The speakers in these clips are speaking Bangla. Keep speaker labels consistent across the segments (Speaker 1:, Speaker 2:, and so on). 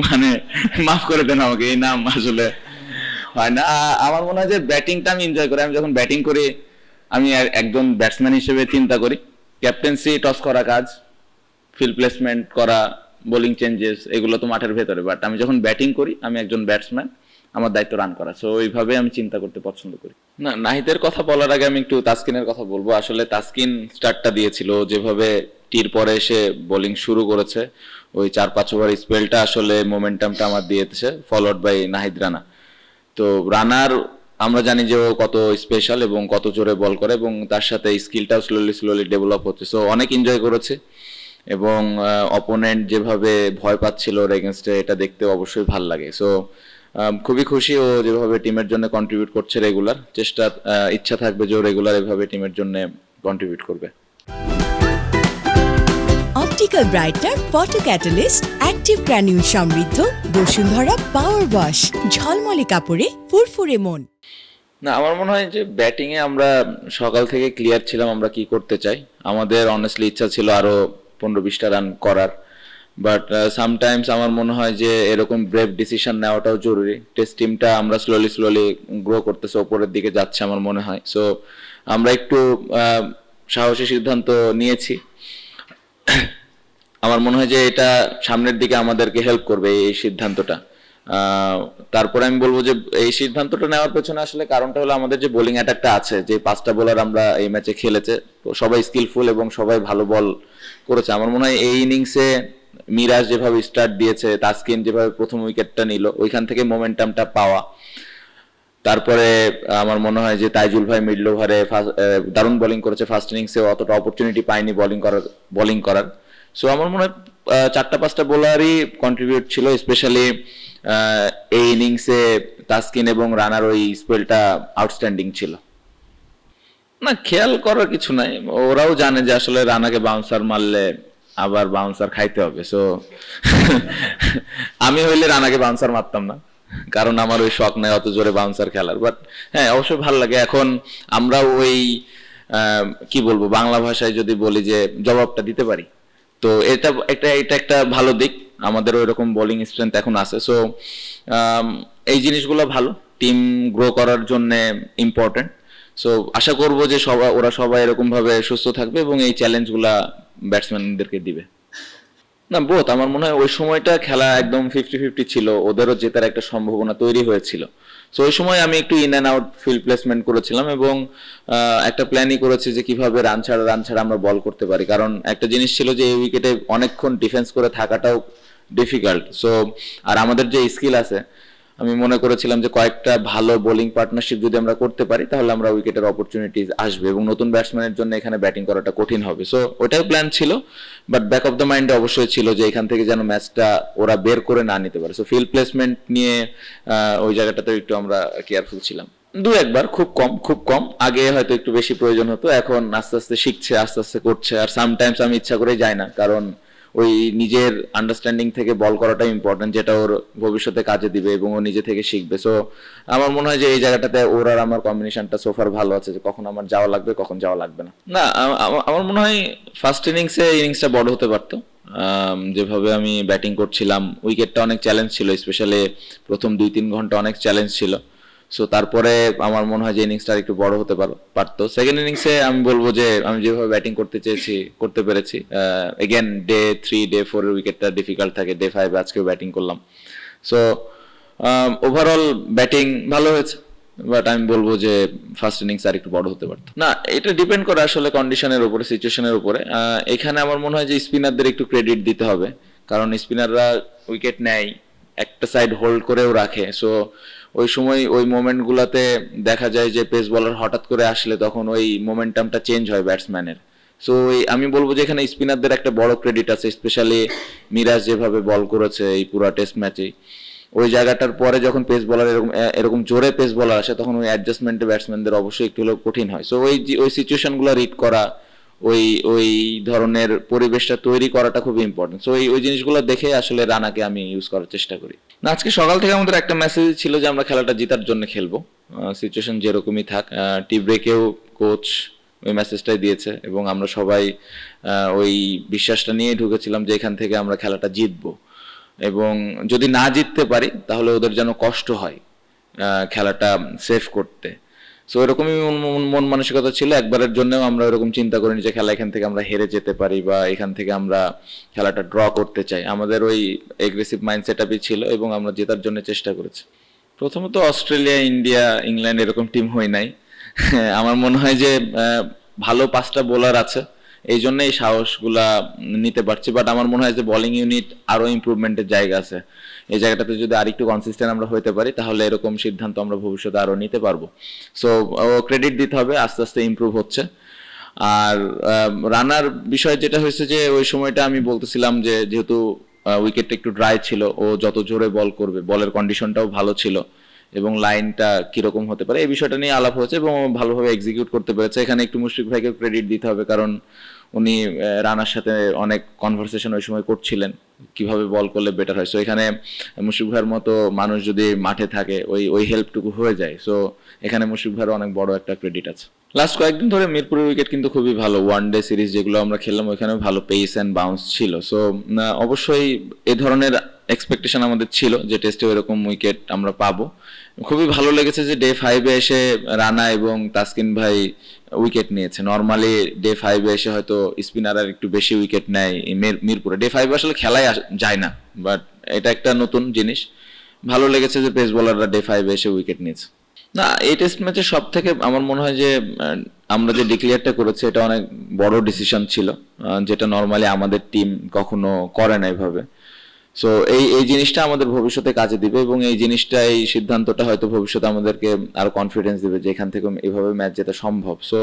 Speaker 1: মানে মাফ করে দেন আমাকে, এই নাম আসলে হয় না। আমার মনে হয় যে ব্যাটিংটা আমি এনজয় করি। আমি যখন ব্যাটিং করি আমি একজন ব্যাটসম্যান হিসেবে চিন্তা করি ক্যাপ্টেন্সি, টস করা কাজ, ফিল্ড প্লেসমেন্ট করা, বোলিং চেঞ্জেস, এগুলো তো মাঠের ভেতরে। বাট আমি যখন ব্যাটিং করি আমি একজন ব্যাটসম্যান, আমার দায়িত্ব রান করা। সো ওইভাবে আমি চিন্তা করতে পছন্দ করি। না, নাহিদের কথা বলার আগে আমি একটু তাসকিনের কথা বলবো। আসলে তাসকিন স্টার্টটা দিয়েছিল, যেভাবে টির পরে এসে বোলিং শুরু করেছে, ওই 4-5 ওভার স্পেলটা আসলে মোমেন্টামটা আমার দিয়েছে, ফলোড বাই নাহিদ রানা। তো রানার আমরা জানি যে ও কত স্পেশাল এবং কত জোরে বল করে, এবং তার সাথে স্কিলটাও স্লোলি স্লোলি ডেভেলপ হচ্ছে। সো অনেক এনজয় করেছে, এবং অপোনেন্ট যেভাবে ভয় পাচ্ছিল ওর এগেনস্টে, এটা দেখতে অবশ্যই ভাল লাগে। সো খুবই খুশি ও যেভাবে টিমের জন্য কন্ট্রিবিউট করছে রেগুলার। ইচ্ছা থাকবে যে ও রেগুলার এভাবে টিমের জন্য কন্ট্রিবিউট করবে।
Speaker 2: Optical brightener, photo catalyst, active granule সমৃদ্ধ বসুন্ধরা পাওয়ার ওয়াশ, ঝলমলে কাপড়ে ফুরফুরে মন।
Speaker 1: না, আমার মনে হয় যে ব্যাটিং এ আমরা সকাল থেকে ক্লিয়ার ছিলাম আমরা কি করতে চাই। আমাদের অনেস্টলি ইচ্ছা ছিল আরো 15-20টা রান করার, বাট সামটাইমস আমার মনে হয় যে এরকম ব্রেভ ডিসিশন নেওয়াটাও জরুরি। টেস্ট টিমটা আমরা স্লোলি স্লোলি গ্রো করতেছে, ওপরের দিকে যাচ্ছে আমার মনে হয়। সো আমরা একটু সাহসী সিদ্ধান্ত নিয়েছি। আমার মনে হয় যে এটা সামনের দিকে আমাদেরকে হেল্প করবে এই সিদ্ধান্তটা। তারপরে আমি বলবো যে এই সিদ্ধান্তটা নেওয়ার পেছনে আসলে কারণটা হলো আমাদের যে বোলিং অ্যাটাকটা আছে, যে 5টা বোলার আমরা এই ম্যাচে খেলেছে, সবাই স্কিলফুল এবং সবাই ভালো বল করেছে। আমার মনে হয় এই ইনিংসে মিরাজ যেভাবে স্টার্ট দিয়েছে, তাসকিন যেভাবে প্রথম উইকেটটা নিল, ওইখান থেকে মোমেন্টামটা পাওয়া। তারপরে আমার মনে হয় যে তাইজুল ভাই মিডল ওভারে দারুণ বোলিং করেছে, ফার্স্ট ইনিংসে অতটা অপরচুনিটি পায়নি বোলিং করার। সো আমার মনে হয় 4টা-5টা বোলারই কন্ট্রিবিউট ছিল, স্পেশালি এই ইনিংসে তাসকিন এবং রানার ওই স্পেলটা আউটস্ট্যান্ডিং ছিল। না, খেয়াল করার কিছু নাই, ওরাও জানে যে আসলে রানাকে বাউন্সার মারলে আবার বাউন্সার খাইতে হবে। সো আমি হইলে রানাকে বাউন্সার মারতাম না, কারণ আমার ওই শখ নাই অত জোরে বাউন্সার খেলার। বাট হ্যাঁ, অবশ্যই ভালো লাগে। এখন আমরা ওই কি বলবো, বাংলা ভাষায় যদি বলি যে জবাবটা দিতে পারি, তো এটা একটা ভালো দিক। আমাদের ওই রকম বোলিং স্ট্রেংথ এখন আছে। সো এই জিনিসগুলো ভালো, টিম গ্রো করার জন্য ইম্পর্টেন্ট। সো আশা করবো যে ওরা সবাই এরকম ভাবে সুস্থ থাকবে এবং এই চ্যালেঞ্জগুলা ব্যাটসম্যানদেরকে দিবে। না, বোথ। আমার মনে হয় ওই সময়টা খেলা একদম 50-50 ছিল, ওদেরও জেতার একটা সম্ভাবনা তৈরি হয়েছিল। সো ওই সময় আমি একটু in and out field placement করেছিলাম, এবং একটা প্ল্যানই করেছি যে কিভাবে রান ছাড়া আমরা বল করতে পারি। কারণ একটা জিনিস ছিল যে এই উইকেটে অনেকক্ষণ ডিফেন্স করে থাকাটাও ডিফিকাল্ট। সো আর আমাদের যে স্কিল আছে, আমি মনে করেছিলাম যে কয়েকটা ভালো বোলিং পার্টনারশিপ যদি আমরা করতে পারি, তাহলে আমরা উইকেটের অপরচুনিটিজ আসবে এবং নতুন ব্যাটসম্যানের জন্য এখানে ব্যাটিং করাটা কঠিন হবে। সো ওটাই প্ল্যান ছিল, বাট ব্যাক অফ দ্য মাইন্ডে অবশ্যই ছিল যে এখান থেকে যেন ম্যাচটা ওরা বের করে না নিতে পারে। সো ফিল্ড প্লেসমেন্ট নিয়ে ওই জায়গাটাতে একটু আমরা কেয়ারফুল ছিলাম। 2-1 বার, খুব কম। আগে হয়তো একটু বেশি প্রয়োজন হতো, এখন আস্তে আস্তে শিখছে, আস্তে আস্তে করছে। আর সামটাইমস আমি ইচ্ছা করেই যাই না, কারণ ওই নিজের আন্ডারস্ট্যান্ডিং থেকে বল করাটা ইম্পর্টেন্ট, যেটা ওর ভবিষ্যতে কাজে দিবে এবং ও নিজে থেকে শিখবে। সো আমার মনে হয় যে এই জায়গাটাতে ওর আর আমার কম্বিনেশনটা সোফার ভালো আছে, যে কখন আমার যাওয়া লাগবে, কখন যাওয়া লাগবে না। না, আমার মনে হয় ফার্স্ট ইনিংসটা বড় হতে পারতো। যেভাবে আমি ব্যাটিং করছিলাম, উইকেটটা অনেক চ্যালেঞ্জ ছিল, স্পেশালি প্রথম 2-3 ঘন্টা অনেক চ্যালেঞ্জ ছিল। সো তারপরে আমার মনে হয় যে ইনিংসটা একটু বড় হতে পারতো। সেকেন্ড ইনিংসে আমি বলবো যে আমি যেভাবে ব্যাটিং করতে চেয়েছি করতে পেরেছি। এগেন ডে 3, ডে 4 এর উইকেটটা ডিফিকাল্ট থাকে, ডে 5 আজকেও ব্যাটিং করলাম। সো ওভারঅল ব্যাটিং ভালো হয়েছে, বাট আমি বলবো যে ফার্স্ট ইনিংস আর একটু বড় হতে পারতো। না, এটা ডিপেন্ড করে আসলে কন্ডিশনের উপরে, সিচুয়েশনের উপরে। এখানে আমার মনে হয় যে স্পিনারদের একটু ক্রেডিট দিতে হবে, কারণ স্পিনাররা উইকেট নেয়, একটা সাইড হোল্ড করেও রাখে। সো ওই সময় ওই মোমেন্ট গুলাতে দেখা যায় যে পেস বলার হঠাৎ করে আসলে তখন ওই মোমেন্টামটা চেঞ্জ হয় ব্যাটসম্যানের। সো আমি বলবো যে এখানে স্পিনারদের একটা বড় ক্রেডিট আছে, স্পেশালি মিরাজ যেভাবে বল করেছে এই পুরো টেস্ট ম্যাচে। ওই জায়গাটার পরে যখন পেস বলার এরকম জোরে পেস বলার আসে, তখন ওই অ্যাডজাস্টমেন্টে ব্যাটসম্যানদের অবশ্যই একটু হলেও কঠিন হয়। সো ওই সিচুয়েশনগুলো রিড করা, ওই ধরনের পরিবেশটা তৈরি করাটা খুব ইম্পর্টেন্ট। সো ওই জিনিসগুলো দেখে আসলে রানাকে আমি ইউজ করার চেষ্টা করি। না, আজকে সকাল থেকে আমাদের একটা মেসেজ ছিল যে আমরা খেলাটা জেতার জন্য খেলবো, সিচুয়েশন যেরকমই থাক। টি ব্রেকেও কোচ ওই মেসেজটাই দিয়েছে এবং আমরা সবাই ওই বিশ্বাসটা নিয়ে ঢুকেছিলাম যে এখান থেকে আমরা খেলাটা জিতবো, এবং যদি না জিততে পারি তাহলে ওদের যেন কষ্ট হয় খেলাটা সেভ করতে। সো এরকমই মন মানসিকতা ছিল। একবারের জন্যও আমরা এরকম চিন্তা করিনি যে খেলা এখান থেকে আমরা হেরে যেতে পারি বা এখান থেকে আমরা খেলাটা ড্র করতে চাই। আমাদের ওই এগ্রেসিভ মাইন্ডসেট আপই ছিল এবং আমরা জেতার জন্য চেষ্টা করেছি। প্রথমত অস্ট্রেলিয়া, ইন্ডিয়া, ইংল্যান্ড এরকম টিম হয় নাই। আমার মনে হয় যে ভালো 5টা বোলার আছে, এই জন্য এই সাহসগুলা নিতে পারছি। বাট আমার মনে হয় যে বোলিং ইউনিট আরো ইমপ্রুভমেন্টের জায়গা আছে। এই জায়গাটাতে যদি আরেকটু কনসিস্টেন্ট আমরা হতে পারি তাহলে এরকম সিদ্ধান্ত আমরা ভবিষ্যতে আরো নিতে পারবো। সো ক্রেডিট দিতে হবে, আস্তে আস্তে ইমপ্রুভ হচ্ছে। আর রানার বিষয় যেটা হয়েছে যে ওই সময়টা আমি বলতেছিলাম যে যেহেতু উইকেটটা একটু ড্রাই ছিল, ও যত জোরে বল করবে, বলের কন্ডিশনটাও ভালো ছিল এবং লাইনটা কিরকম হতে পারে এই বিষয়টা নিয়ে আলাপ হয়েছে এবং ও ভালোভাবে এক্সিকিউট করতে পেরেছে। এখানে একটু মুশফিক ভাইকে ক্রেডিট দিতে হবে, কারণ উনি রানার সাথে অনেক কনভারসেশন ওই সময় করছিলেন কিভাবে বল করলে বেটার হয়। সো এখানে মুশফিক ভাইয়ের মতো মানুষ যদি মাঠে থাকে ওই হেল্পটুকু হয়ে যায়। সো এখানে মুশফিক ভাইয়ের অনেক বড় একটা ক্রেডিট আছে। লাস্ট কয়েকদিন ধরে মিরপুরের উইকেট কিন্তু খুবই ভালো। ওয়ান ডে সিরিজ যেগুলো আমরা খেললাম ওইখানেও ভালো পেস অ্যান্ড বাউন্স ছিল। সো অবশ্যই এ ধরনের এক্সপেকটেশন আমাদের ছিল যে টেস্টে এরকম উইকেট আমরা পাবো। খুবই ভালো লেগেছে যে ডে 5-এ এসে রানা এবং তাসকিন ভাই উইকেট নিয়েছে। নর্মালি ডে 5-এ এসে হয়তো স্পিনাররা একটু বেশি উইকেট নেয় মিরপুরে। ডে 5 আসলে খেলাই যায় না, বাট এটা একটা নতুন জিনিস। ভালো লেগেছে যে পেস বোলাররা ডে 5-এ এসে উইকেট নিয়েছে। না, এই টেস্ট ম্যাচে সব থেকে আমার মনে হয় যে আমরা যে ডিক্লেয়ারটা করেছি এটা অনেক বড় ডিসিশন ছিল, যেটা নর্মালি আমাদের টিম কখনো করে না এভাবে। সো এই জিনিসটা আমাদের ভবিষ্যতে কাজে দিবে এবং এই জিনিসটা, এই সিদ্ধান্তটা হয়তো ভবিষ্যতে আমাদেরকে আরো কনফিডেন্স দিবে যে এখান থেকে এভাবে ম্যাচ জেতা সম্ভব। সো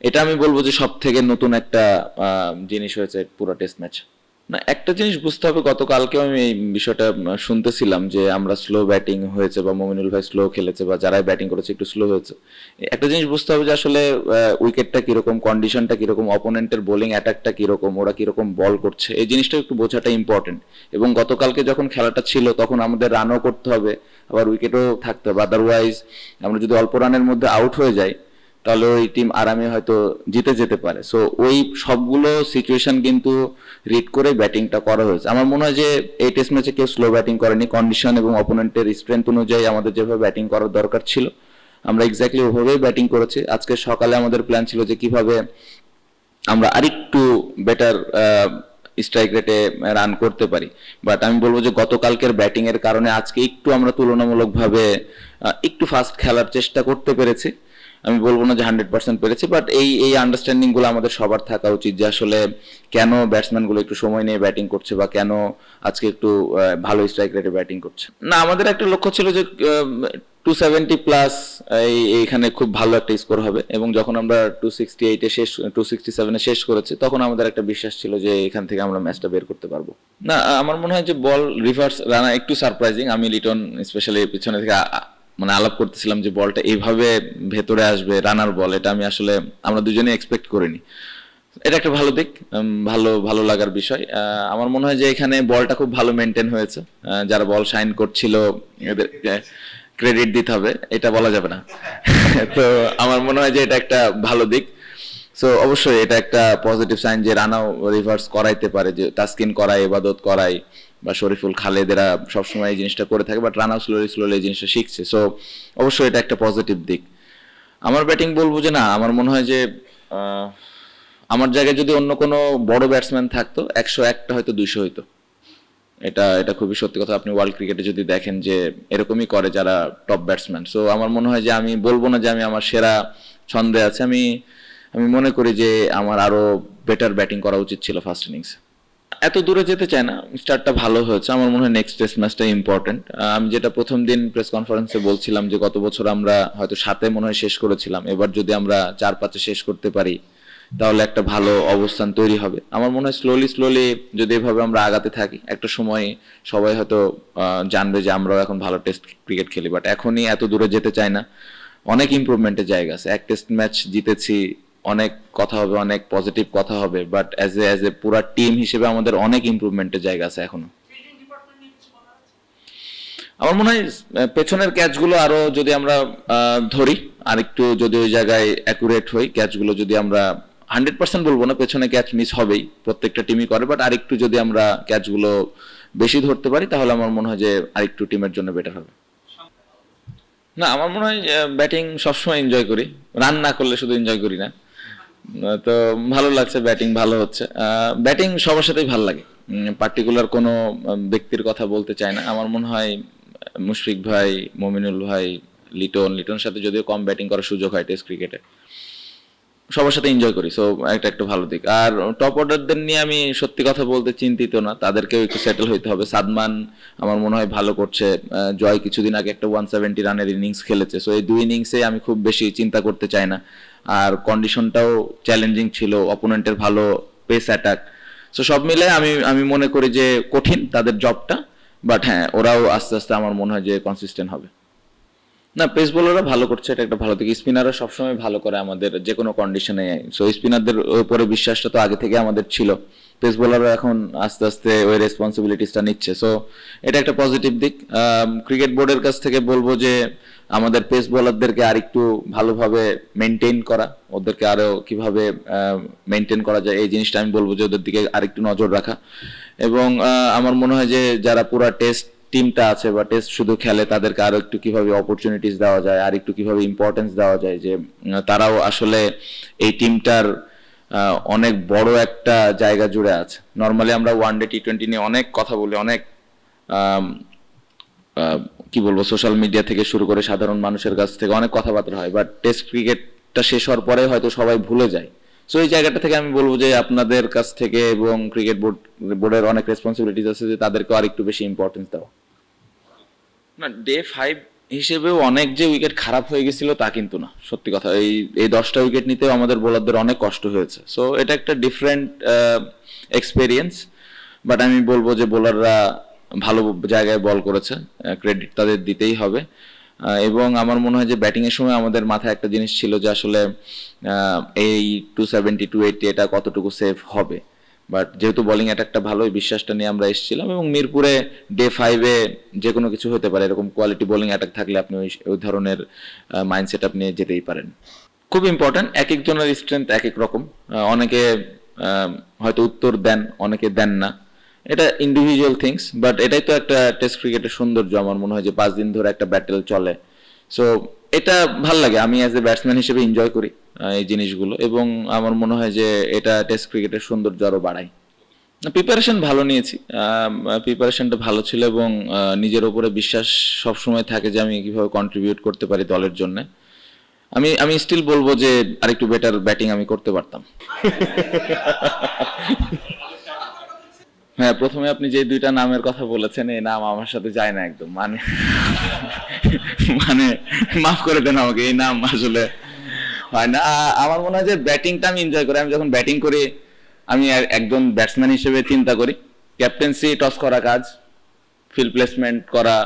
Speaker 1: এটা আমি বলবো যে সব থেকে নতুন একটা জিনিস হয়েছে পুরো টেস্ট ম্যাচ। না, একটা জিনিস বুঝতে হবে, গতকালকেও আমি এই বিষয়টা শুনতেছিলাম যে আমরা স্লো ব্যাটিং হয়েছে বা মমিনুল ভাই স্লো খেলেছে বা যারাই ব্যাটিং করেছে একটু স্লো হয়েছে। একটা জিনিস বুঝতে হবে যে আসলে উইকেটটা কিরকম, কন্ডিশনটা কিরকম, অপোনেন্টের বোলিং অ্যাটাকটা কিরকম, ওরা কিরকম বল করছে, এই জিনিসটা একটু বোঝাটা ইম্পর্টেন্ট। এবং গতকালকে যখন খেলাটা ছিল তখন আমাদের রানও করতে হবে, আবার উইকেটও থাকতে হবে। আদারওয়াইজ আমরা যদি অল্প রানের মধ্যে আউট হয়ে যাই তাহলে ওই টিম আরামে হয়তো জিতে যেতে পারে। সো ওই সবগুলো সিচুয়েশন কিন্তু রিড করে ব্যাটিংটা করা হয়েছে। আমার মনে হয় যে এই টেস্ট ম্যাচে কেউ স্লো ব্যাটিং করেনি। কন্ডিশন এবং অপোনেন্টের স্ট্রেংথ অনুযায়ী আমাদের যেভাবে ব্যাটিং করার দরকার ছিল আমরা এক্স্যাক্টলি ওভাবেই ব্যাটিং করেছি। আজকে সকালে আমাদের প্ল্যান ছিল যে কিভাবে আমরা আরেকটু বেটার স্ট্রাইক রেটে রান করতে পারি। বাট আমি বলবো যে গতকালকের ব্যাটিং এর কারণে আজকে একটু আমরা তুলনামূলকভাবে একটু ফাস্ট খেলার চেষ্টা করতে পেরেছি। আমি বলবো না যে 100% পেরেছি, বাট এই আন্ডারস্ট্যান্ডিং গুলো আমাদের সবার থাকা উচিত যে আসলে কেন ব্যাটসম্যান গুলো একটু সময় নিয়ে ব্যাটিং করছে বা কেন আজকে একটু ভালো স্ট্রাইক রেটে ব্যাটিং করছে। না, আমাদের একটা লক্ষ্য ছিল যে 270 প্লাস এইখানে খুব ভালো একটা স্কোর হবে, এবং যখন আমরা 268-এ 267-এ শেষ করেছি তখন আমাদের একটা বিশ্বাস ছিল যে এখান থেকে আমরা ম্যাচটা বের করতে পারবো। না, আমার মনে হয় যে বল রিভার্স রানা একটু সারপ্রাইজিং। আমি লিটন স্পেশালি পিছনে থেকে মানে আলাপ করতেছিলাম যে বলটা এইভাবে ভেতরে আসবে, রানার বল, এটা আমি আসলে আমরা দুজনে এক্সপেক্ট করিনি। এটা একটা ভালো দিক, ভালো লাগার বিষয়। আমার মনে হয় যে এখানে বলটা খুব ভালো মেনটেন হয়েছে। যারা বল শাইন করছিল এদের ক্রেডিট দিতে হবে, এটা বলা যাবে না। তো আমার মনে হয় যে এটা একটা ভালো দিক। সো অবশ্যই এটা একটা পজিটিভ সাইন যে রানাও রিভার্স করাইতে পারে, যে তাসকিন করায়, ইবাদত করায় বা শরীফুল খালেদেরা সবসময় এই জিনিসটা করে থাকে, বাট রানাও স্লোলি এই জিনিসটা শিখছে। সো অবশ্যই এটা একটা পজিটিভ দিক। আমার ব্যাটিং বলবো যে না, আমার মনে হয় যে আমার জায়গায় যদি অন্য কোনো বড় ব্যাটসম্যান থাকতো 101টা হয়তো 200 হইতো। এটা খুবই সত্যি কথা। আপনি ওয়ার্ল্ড ক্রিকেটে যদি দেখেন যে এরকমই করে যারা টপ ব্যাটসম্যান। সো আমার মনে হয় যে আমি বলবো না যে আমি আমার সেরা ছন্দে আছে, আমি মনে করি যে আমার আরো বেটার ব্যাটিং করা উচিত ছিল ফার্স্ট ইনিংসে। এত দূরে যেতে চায় না, স্টার্টটা ভালো হয়েছে। আমার মনে হয় নেক্সট টেস্ট ম্যাচটা ইম্পর্টেন্ট। আমি যেটা প্রথম দিন প্রেস কনফারেন্সে বলছিলাম যে গত বছর আমরা হয়তো 7-এ মনে হয় শেষ করেছিলাম, এবার যদি আমরা 4-5-এ শেষ করতে পারি তাহলে একটা ভালো অবস্থান তৈরি হবে। আমার মনে হয় স্লোলি যদি এভাবে আমরা আগাতে থাকি একটা সময় সবাই হয়তো জানবে যে আমরাও এখন ভালো টেস্ট ক্রিকেট খেলি। বাট এখনই এত দূরে যেতে চাই না, অনেক ইমপ্রুভমেন্টের জায়গা আছে। এক টেস্ট ম্যাচ জিতেছি, অনেক কথা হবে, অনেক পজিটিভ কথা হবে, বাট অ্যাজ এ পুরা টিম হিসেবে আমাদের অনেক ইমপ্রুভমেন্টের জায়গা আছে এখনো। আমার মনে হয় পেছনের ক্যাচগুলো আরো যদি আমরা ধরি আর একটু যদি ওই জায়গায় অ্যাকুরেট হই, ক্যাচগুলো যদি আমরা 100% বলবো না, পেছনে ক্যাচ মিস হবেই, প্রত্যেকটা টিমই করে, বাট আরেকটু যদি আমরা ক্যাচগুলো বেশি ধরতে পারি তাহলে আমার মনে হয় যে আরেকটু টিমের জন্য বেটার হবে। না, আমার মনে হয় ব্যাটিং সবসময় এনজয় করি, রান না করলে শুধু এনজয় করি না। তো ভালো লাগছে, ব্যাটিং ভালো হচ্ছে। ব্যাটিং সবার সাথেই ভালো লাগে, পার্টিকুলার কোনো ব্যক্তির কথা বলতে চাই না। আমার মনে হয় মুশফিক ভাই, মমিনুল ভাই, লিটন সাথে যদিও কম ব্যাটিং করার সুযোগ হয় টেস্ট ক্রিকেটে, সবার সাথে এনজয় করি, সো একটা একটা ভালো দিক। আর টপ অর্ডারদের নিয়ে আমি সত্যি কথা বলতে চিন্তিত না, তাদেরকেও একটু সেটেল হইতে হবে। সাদমান আমার মনে হয় ভালো করছে, জয় কিছুদিন আগে একটা 170 রানের ইনিংস খেলেছে, সো এই দুই ইনিংসে আমি খুব বেশি চিন্তা করতে চাই না। আর কন্ডিশনটাও চ্যালেঞ্জিং ছিল, অপোনেন্টের ভালো পেস অ্যাটাক, সো সব মিলে আমি মনে করি যে কঠিন তাদের জবটা, বাট হ্যাঁ ওরাও আস্তে আস্তে আমার মনে হয় যে কনসিস্টেন্ট হবে। না, পেস বোলাররা ভালো করছে, এটা একটা ভালো দিক। স্পিনাররা সবসময় ভালো করে আমাদের যে কোনো কন্ডিশনে, সো স্পিনারদের উপরে বিশ্বাসটা তো আগে থেকে আমাদের ছিল, পেস বোলাররা এখন আস্তে আস্তে ওই রেসপন্সিবিলিটিসটা নিচ্ছে, সো এটা একটা পজিটিভ দিক। ক্রিকেট বোর্ডের কাছ থেকে বলবো যে আমাদের পেস বোলারদেরকে আরেকটু ভালোভাবে মেনটেন করা, ওদেরকে আরো কিভাবে মেনটেন করা যায় এই জিনিসটা আমি বলবো যে ওদের দিকে আরেকটু নজর রাখা। এবং আমার মনে হয় যে যারা পুরা টেস্ট টিমটা আছে বা টেস্ট শুধু খেলে তাদেরকে আরো একটু কিভাবে অপরচুনিটিস দেওয়া যায়, আর একটু কিভাবে ইম্পর্টেন্স দেওয়া যায়, যে তারাও আসলে এই টিমটার অনেক বড় একটা জায়গা জুড়ে আছে। নর্মালি আমরা ওয়ানডে টি-20 নিয়ে অনেক কথা বলি, অনেক কি বলবো সোশ্যাল মিডিয়া থেকে শুরু করে সাধারণ মানুষের কাছ থেকে অনেক কথাবার্তা হয়, বাট টেস্ট ক্রিকেটটা শেষ হওয়ার পরে হয়তো সবাই ভুলে যায়। সো এই জায়গাটা থেকে আমি বলবো যে আপনাদের কাছ থেকে এবং ক্রিকেট বোর্ডের অনেক রেসপন্সিবিলিটিস আছে যে তাদেরকে আর একটু বেশি ইম্পর্টেন্স দেওয়া। না, ডে 5 হিসেবেও অনেক যে উইকেট খারাপ হয়ে গেছিল তা কিন্তু না, সত্যি কথা। এই 10টা উইকেট নিতেও আমাদের বোলারদের অনেক কষ্ট হয়েছে, সো এটা একটা ডিফারেন্ট এক্সপেরিয়েন্স। বাট আমি বলবো যে বোলাররা ভালো জায়গায় বল করেছে, ক্রেডিট তাদের দিতেই হবে। এবং আমার মনে হয় যে ব্যাটিং এর সময় আমাদের মাথায় একটা জিনিস ছিল যে আসলে এই 270 280 এটা কতটুকু সেফ হবে, বাট যেহেতু বোলিং অ্যাটাকটা ভালো, এই বিশ্বাসটা নিয়ে আমরা এসেছিলাম। এবং মিরপুরে ডে 5-এ যে কোনো কিছু হতে পারে, এরকম কোয়ালিটি বোলিং অ্যাটাক থাকলে আপনি ওই ধরনের মাইন্ডসেট আপনি যেতেই পারেন। খুব ইম্পর্টেন্ট, এক একজনের স্ট্রেংথ এক এক রকম, অনেকে হয়তো উত্তর দেন, অনেকে দেন না, এটা ইন্ডিভিজুয়াল থিংস, বাট এটাই তো একটা টেস্ট ক্রিকেটের সৌন্দর্য। আমার মনে হয় যে 5 দিন ধরে একটা ব্যাটেল চলে, সো এটা ভাল লাগে। আমি অ্যাজ এ ব্যাটসম্যান হিসেবে এনজয় করি এই জিনিসগুলো, এবং আমার মনে হয় যে এটা টেস্ট ক্রিকেটের সৌন্দর্য আরো বাড়ায়। প্রিপারেশন ভালো নিয়েছি, প্রিপারেশনটা ভালো ছিল, এবং নিজের উপরে বিশ্বাস সবসময় থাকে যে আমি কিভাবে কন্ট্রিবিউট করতে পারি দলের জন্য। আমি স্টিল বলবো যে আরেকটু বেটার ব্যাটিং আমি করতে পারতাম। হ্যাঁ, প্রথমে আপনি যে 2টা নামের কথা বলেছেন, এই নাম আমার সাথে যায় না একদম, মানে মানে মাফ করে দেন আমাকে, এই নাম আসলে হয় না। আমার মনে হয় যে ব্যাটিংটা আমি এনজয় করি। আমি যখন ব্যাটিং করি আমি একজন ব্যাটসম্যান হিসেবে চিন্তা করি ক্যাপ্টেন্সি, টস করা কাজ, ফিল্ড প্লেসমেন্ট করা,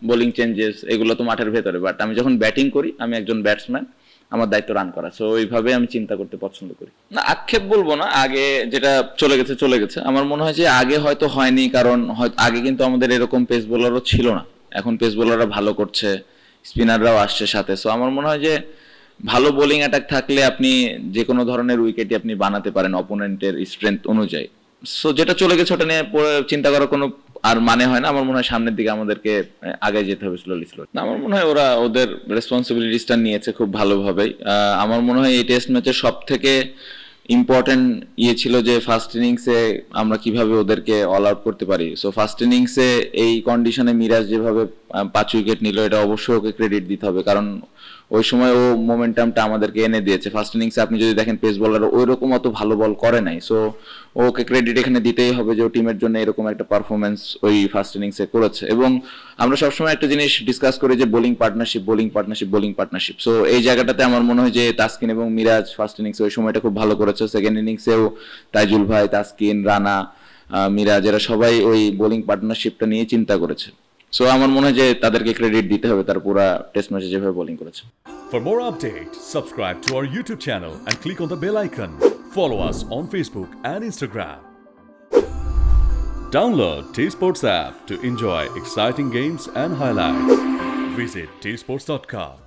Speaker 1: বোলিং চেঞ্জেস, এগুলো তো মাঠের ভেতরে, বাট আমি যখন ব্যাটিং করি আমি একজন ব্যাটসম্যান, আমার দায়িত্ব রান করা, সো ওইভাবে আমি চিন্তা করতে পছন্দ করি। না, আক্ষেপ বলবো না, আগে যেটা চলে গেছে। আমার মনে হয় যে আগে হয়তো হয়নি, কারণ হয়তো আগে কিন্তু আমাদের এরকম পেস বোলারও ছিল না, এখন পেস বোলাররা ভালো করছে, স্পিনাররাও আসছে সাথে, সো আমার মনে হয় যে ভালো বোলিং অ্যাটাক থাকলে আপনি যে কোনো ধরনের উইকেটই আপনি বানাতে পারেন অপোনেন্টের স্ট্রেংথ অনুযায়ী। সো যেটা চলে গেছে ওটা নিয়ে চিন্তা করার কোনো আর মানে হয় না। আমার মনে হয় সামনের দিকে আমাদেরকে আগে যেতে হবে স্লোলি। আমার মনে হয় ওরা ওদের রেসপন্সিবিলিটিসটা নিয়েছে খুব ভালোভাবেই। আমার মনে হয় এই টেস্ট ম্যাচের সব থেকে ইম্পর্টেন্ট ছিল যে ফার্স্ট ইনিংসে আমরা কিভাবে ওদেরকে অল আউট করতে পারি। সো ফার্স্ট ইনিংসে এই কন্ডিশনে মিরাজ যেভাবে 5 উইকেট নিল, এটা অবশ্যই ওকে ক্রেডিট দিতে হবে, কারণ ওই সময় ও মোমেন্টামটা আমাদেরকে এনে দিয়েছে। ফার্স্ট ইনিংসে আপনি যদি দেখেন পেস বোলার ওই রকম অত ভালো বল করে নাই, সো ওকে ক্রেডিট এখানে দিতেই হবে যে ও টিমের জন্য এরকম একটা পারফরমেন্স ওই ফার্স্ট ইনিংসে করেছে। এবং আমরা সবসময় একটা জিনিস ডিসকাস করি যে বোলিং পার্টনারশিপ, সো এই জায়গাটাতে আমার মনে হয় যে তাসকিন এবং মিরাজ ফার্স্ট ইনিংসে ওই সময়টা খুব ভালো করেছে। সেকেন্ড ইনিংসেও তাইজুল ভাই, তাসকিন, রানা, মিরাজ, এরা সবাই ওই বোলিং পার্টনারশিপটা নিয়ে চিন্তা করেছে। সো আমার মনে হয় যে তাদেরকে ক্রেডিট দিতে হবে তার পুরো টেস্ট ম্যাচে যেভাবে বোলিং করেছে।
Speaker 3: For more updates, subscribe to our YouTube channel and click on the bell icon. Follow us on Facebook and Instagram. Download T Sports app to enjoy exciting games and highlights. Visit tsports.com.